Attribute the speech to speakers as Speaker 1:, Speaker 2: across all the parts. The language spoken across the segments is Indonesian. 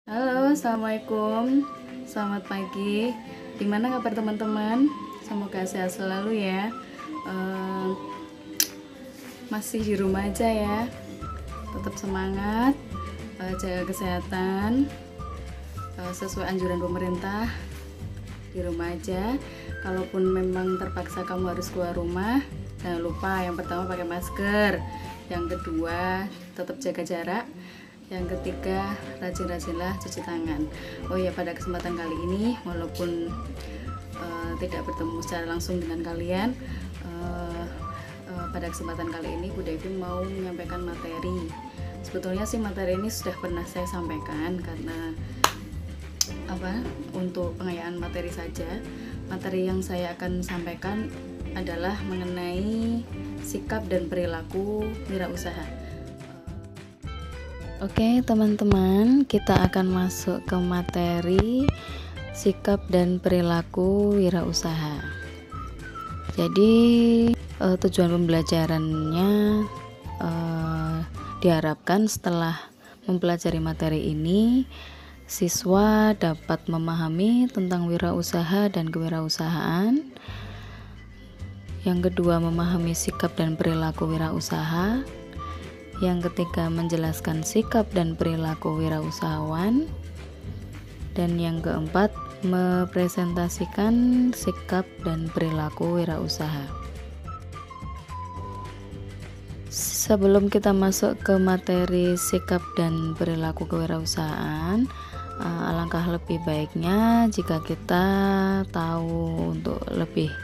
Speaker 1: Halo, assalamualaikum. Selamat pagi. Gimana kabar teman-teman? Semoga sehat selalu ya. Masih di rumah aja ya. Tetap semangat, jaga kesehatan, sesuai anjuran pemerintah. Di rumah aja. Kalaupun memang terpaksa kamu harus keluar rumah, jangan lupa yang pertama pakai masker. Yang kedua, tetap jaga jarak. Yang ketiga, rajin-rajinlah cuci tangan. Oh ya, pada kesempatan kali ini, walaupun tidak bertemu secara langsung dengan kalian, pada kesempatan kali ini Bu Devi mau menyampaikan materi. Sebetulnya sih materi ini sudah pernah saya sampaikan karena untuk pengayaan materi saja. Materi yang saya akan sampaikan adalah mengenai sikap dan perilaku wirausaha. Oke teman-teman, kita akan masuk ke materi sikap dan perilaku wirausaha. Jadi tujuan pembelajarannya diharapkan setelah mempelajari materi ini, siswa dapat memahami tentang wirausaha dan kewirausahaan. Yang kedua, memahami sikap dan perilaku wirausaha. Yang ketiga, menjelaskan sikap dan perilaku wirausahawan. Dan yang keempat, mempresentasikan sikap dan perilaku wirausaha. Sebelum kita masuk ke materi sikap dan perilaku kewirausahaan, alangkah lebih baiknya jika kita tahu untuk lebih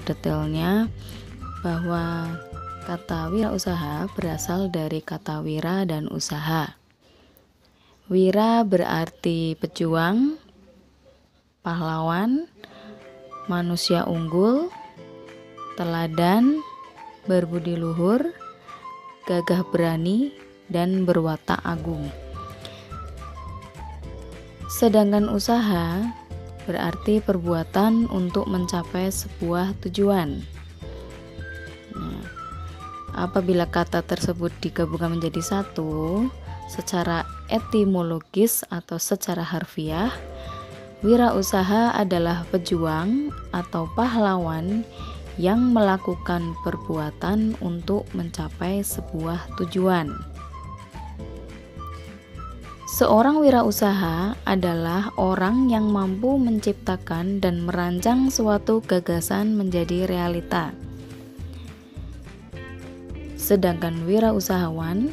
Speaker 1: detailnya bahwa kata wirausaha berasal dari kata wira dan usaha. Wira berarti pejuang, pahlawan, manusia unggul, teladan, berbudi luhur, gagah berani, dan berwatak agung. Sedangkan usaha berarti perbuatan untuk mencapai sebuah tujuan. Apabila kata tersebut digabungkan menjadi satu, secara etimologis atau secara harfiah, wirausaha adalah pejuang atau pahlawan yang melakukan perbuatan untuk mencapai sebuah tujuan. Seorang wirausaha adalah orang yang mampu menciptakan dan merancang suatu gagasan menjadi realita. Sedangkan wirausahawan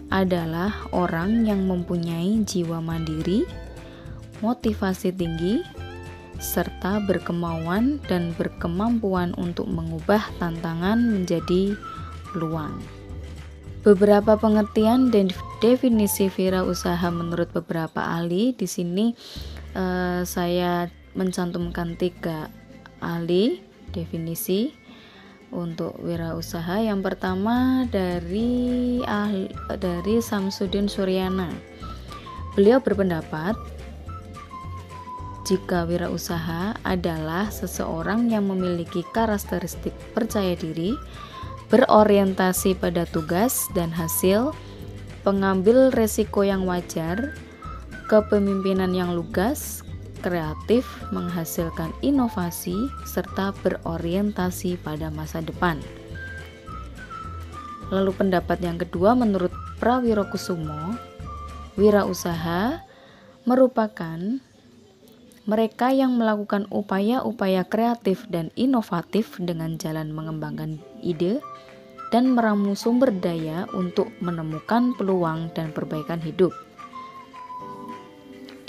Speaker 1: adalah orang yang mempunyai jiwa mandiri, motivasi tinggi, serta berkemauan dan berkemampuan untuk mengubah tantangan menjadi peluang. Beberapa pengertian dan definisi wirausaha menurut beberapa ahli. Di sini saya mencantumkan 3 ahli definisi untuk wirausaha. Yang pertama dari Samsudin Suryana. Beliau berpendapat jika wirausaha adalah seseorang yang memiliki karakteristik percaya diri, berorientasi pada tugas dan hasil, pengambil resiko yang wajar, kepemimpinan yang lugas, kreatif, menghasilkan inovasi, serta berorientasi pada masa depan. Lalu pendapat yang kedua menurut Prawirokusumo, wirausaha merupakan mereka yang melakukan upaya-upaya kreatif dan inovatif dengan jalan mengembangkan ide dan meramu sumber daya untuk menemukan peluang dan perbaikan hidup.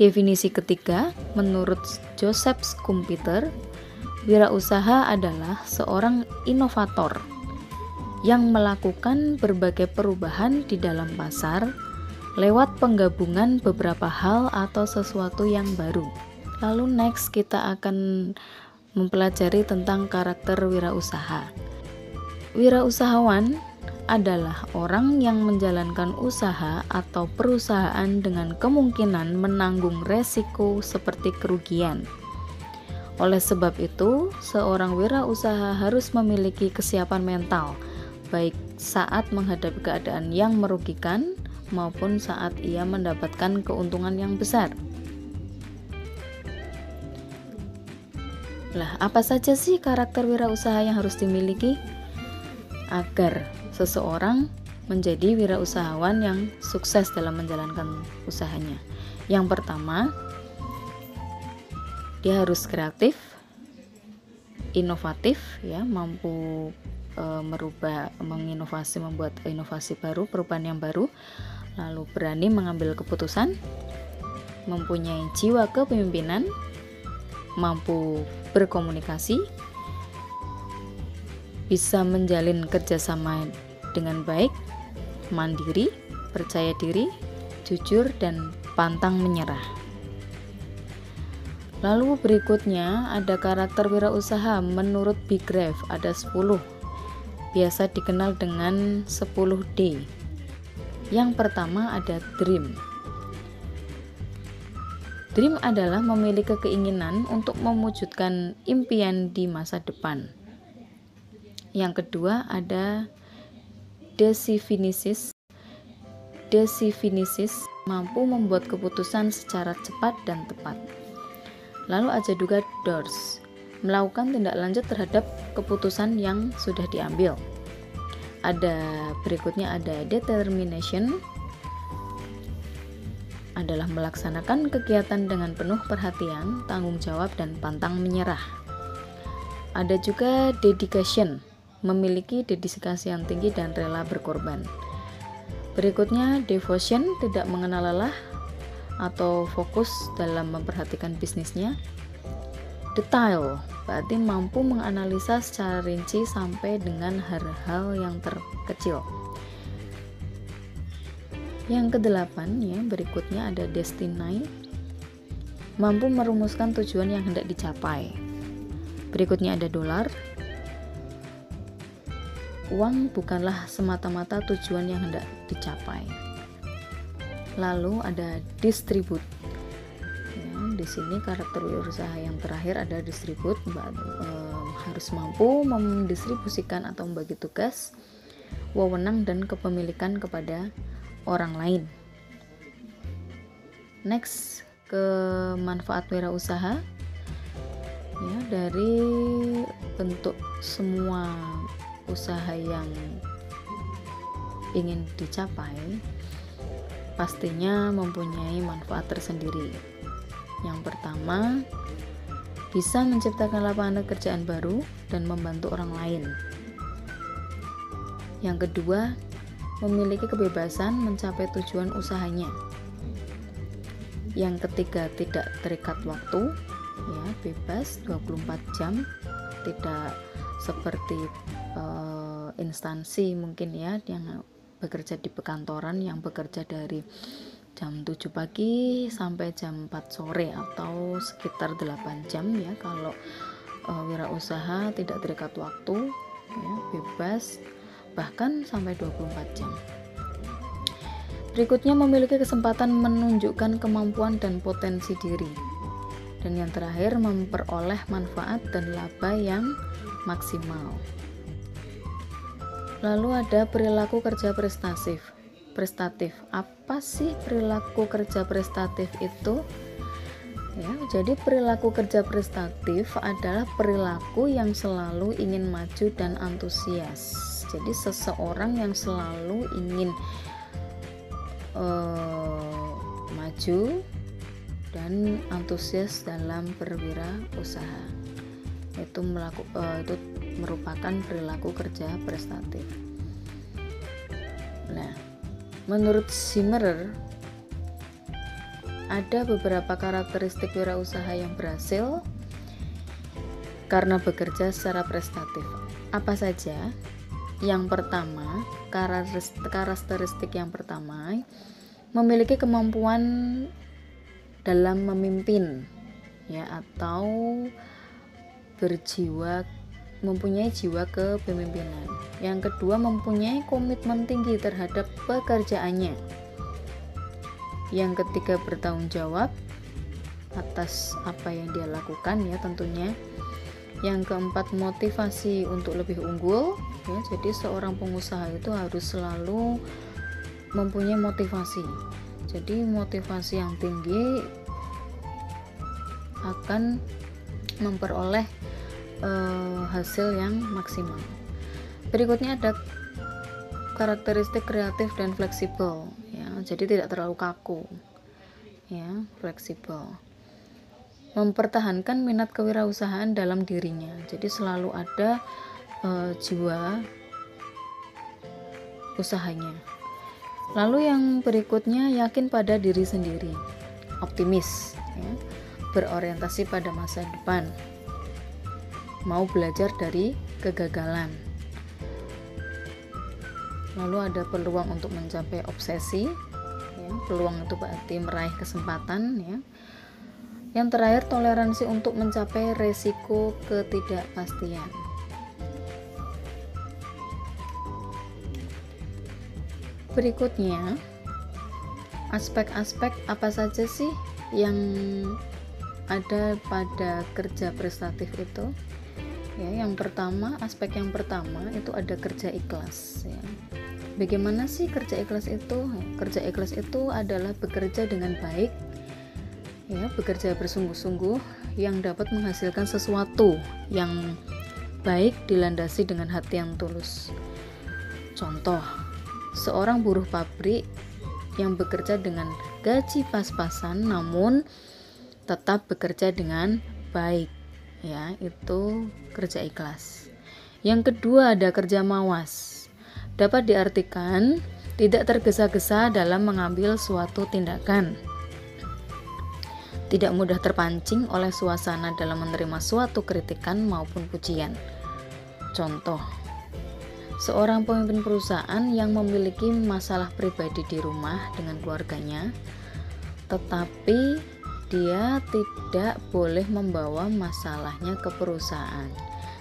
Speaker 1: Definisi ketiga, menurut Joseph Schumpeter, wirausaha adalah seorang inovator yang melakukan berbagai perubahan di dalam pasar lewat penggabungan beberapa hal atau sesuatu yang baru. Lalu next kita akan mempelajari tentang karakter wirausaha. Wirausahawan adalah orang yang menjalankan usaha atau perusahaan dengan kemungkinan menanggung resiko seperti kerugian. Oleh sebab itu, seorang wirausaha harus memiliki kesiapan mental, baik saat menghadapi keadaan yang merugikan maupun saat ia mendapatkan keuntungan yang besar. Lah, apa saja sih karakter wirausaha yang harus dimiliki agar seseorang menjadi wirausahawan yang sukses dalam menjalankan usahanya? Yang pertama, dia harus kreatif, inovatif, ya, mampu membuat inovasi baru, perubahan yang baru, lalu berani mengambil keputusan, mempunyai jiwa kepemimpinan, mampu berkomunikasi, bisa menjalin kerjasama dengan baik, mandiri, percaya diri, jujur, dan pantang menyerah. Lalu berikutnya ada karakter wirausaha menurut Big Rev, ada 10, biasa dikenal dengan 10D. Yang pertama ada dream. Dream adalah memiliki keinginan untuk mewujudkan impian di masa depan. Yang kedua ada decisiveness. Decisiveness mampu membuat keputusan secara cepat dan tepat. Lalu ada juga doers, melakukan tindak lanjut terhadap keputusan yang sudah diambil. Berikutnya ada determination, adalah melaksanakan kegiatan dengan penuh perhatian, tanggung jawab, dan pantang menyerah. Ada juga dedication, memiliki dedikasi yang tinggi dan rela berkorban. Berikutnya devotion, tidak mengenal lelah atau fokus dalam memperhatikan bisnisnya. Detail, berarti mampu menganalisa secara rinci sampai dengan hal-hal yang terkecil. Yang kedelapan, ya, berikutnya ada destiny, mampu merumuskan tujuan yang hendak dicapai. Berikutnya ada dollar, uang bukanlah semata-mata tujuan yang hendak dicapai. Lalu ada distribute. Di sini karakter wirausaha yang terakhir ada distribute, harus mampu mendistribusikan atau membagi tugas, wewenang, dan kepemilikan kepada orang lain. Next, ke manfaat wirausaha, ya, dari bentuk semua usaha yang ingin dicapai pastinya mempunyai manfaat tersendiri. Yang pertama, bisa menciptakan lapangan pekerjaan baru dan membantu orang lain. Yang kedua, memiliki kebebasan mencapai tujuan usahanya. Yang ketiga, tidak terikat waktu, ya, bebas 24 jam, tidak seperti instansi mungkin, ya, yang bekerja di perkantoran yang bekerja dari jam 7 pagi sampai jam 4 sore atau sekitar 8 jam, ya. Kalau wirausaha tidak terikat waktu, ya, bebas bahkan sampai 24 jam. Berikutnya, memiliki kesempatan menunjukkan kemampuan dan potensi diri. Dan yang terakhir, memperoleh manfaat dan laba yang maksimal. Lalu ada perilaku kerja prestatif. Apa sih perilaku kerja prestatif itu? Ya, jadi perilaku kerja prestatif adalah perilaku yang selalu ingin maju dan antusias. Jadi seseorang yang selalu ingin maju dan antusias dalam berwirausaha. Itu merupakan perilaku kerja prestatif. Nah, menurut Zimmerer, ada beberapa karakteristik wirausaha yang berhasil karena bekerja secara prestatif. Apa saja? Yang pertama, karakteristik yang pertama, memiliki kemampuan dalam memimpin, ya, atau mempunyai jiwa kepemimpinan. Yang kedua, mempunyai komitmen tinggi terhadap pekerjaannya. Yang ketiga, bertanggung jawab atas apa yang dia lakukan, ya, tentunya. Yang keempat, motivasi untuk lebih unggul, ya. Jadi seorang pengusaha itu harus selalu
Speaker 2: mempunyai motivasi. Jadi motivasi yang tinggi akan memperoleh hasil yang maksimal. Berikutnya ada karakteristik kreatif dan fleksibel, ya. Jadi tidak terlalu kaku, ya, fleksibel. Mempertahankan minat kewirausahaan dalam dirinya. Jadi selalu ada jiwa usahanya. Lalu yang berikutnya, yakin pada diri sendiri, optimis, ya, berorientasi pada masa depan, mau belajar dari kegagalan. Lalu ada peluang untuk mencapai obsesi, ya, peluang itu berarti meraih kesempatan, ya. Yang terakhir, toleransi untuk mencapai resiko ketidakpastian. Berikutnya, aspek-aspek apa saja sih yang ada pada kerja prestatif itu? Ya, yang pertama, aspek yang pertama itu ada kerja ikhlas, ya. Bagaimana sih kerja ikhlas itu? Kerja ikhlas itu adalah bekerja dengan baik, ya, bekerja bersungguh-sungguh yang dapat menghasilkan sesuatu yang baik dilandasi dengan hati yang tulus. Contoh, seorang buruh pabrik yang bekerja dengan gaji pas-pasan namun tetap bekerja dengan baik, ya, itu kerja ikhlas. Yang kedua ada kerja mawas. Dapat diartikan tidak tergesa-gesa dalam mengambil suatu tindakan, tidak mudah terpancing oleh suasana dalam menerima suatu kritikan maupun pujian. Contoh, seorang pemimpin perusahaan yang memiliki masalah pribadi di rumah dengan keluarganya, tetapi dia tidak boleh membawa masalahnya ke perusahaan.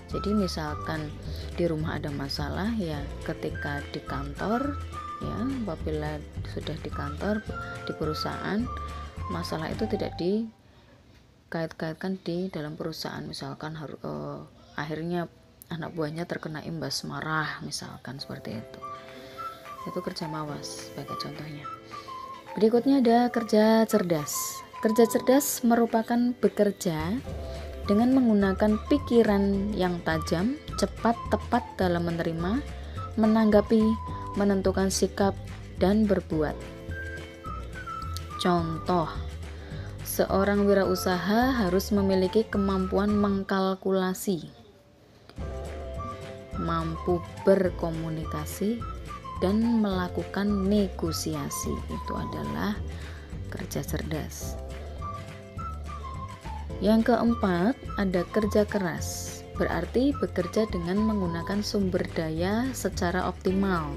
Speaker 2: Jadi misalkan di rumah ada masalah, ya ketika di kantor, ya apabila sudah di kantor, di perusahaan, masalah itu tidak dikait-kaitkan di dalam perusahaan. Misalkan akhirnya anak buahnya terkena imbas marah, misalkan seperti itu kerja mawas sebagai contohnya. Berikutnya ada kerja cerdas. Kerja cerdas merupakan bekerja dengan menggunakan pikiran yang tajam, cepat, tepat dalam menerima, menanggapi, menentukan sikap, dan berbuat. Contoh, seorang wirausaha harus memiliki kemampuan mengkalkulasi, mampu berkomunikasi, dan melakukan negosiasi. Itu adalah kerja cerdas. Yang keempat, ada kerja keras. Berarti bekerja dengan menggunakan sumber daya secara optimal.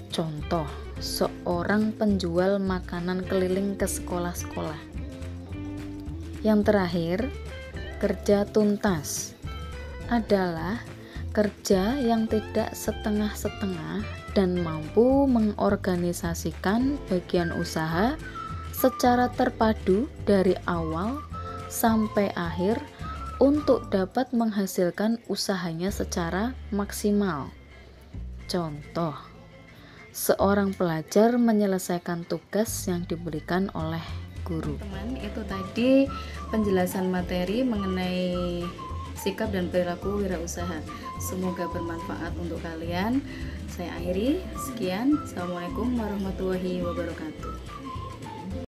Speaker 2: Contoh, seorang penjual makanan keliling ke sekolah-sekolah. Yang terakhir, kerja tuntas adalah kerja yang tidak setengah-setengah dan mampu mengorganisasikan bagian usaha secara terpadu dari awal sampai akhir untuk dapat menghasilkan usahanya secara maksimal. Contoh, seorang pelajar menyelesaikan tugas yang diberikan oleh guru.
Speaker 1: Teman, itu tadi penjelasan materi mengenai sikap dan perilaku wirausaha. Semoga bermanfaat untuk kalian. Saya akhiri, sekian. Assalamualaikum warahmatullahi wabarakatuh.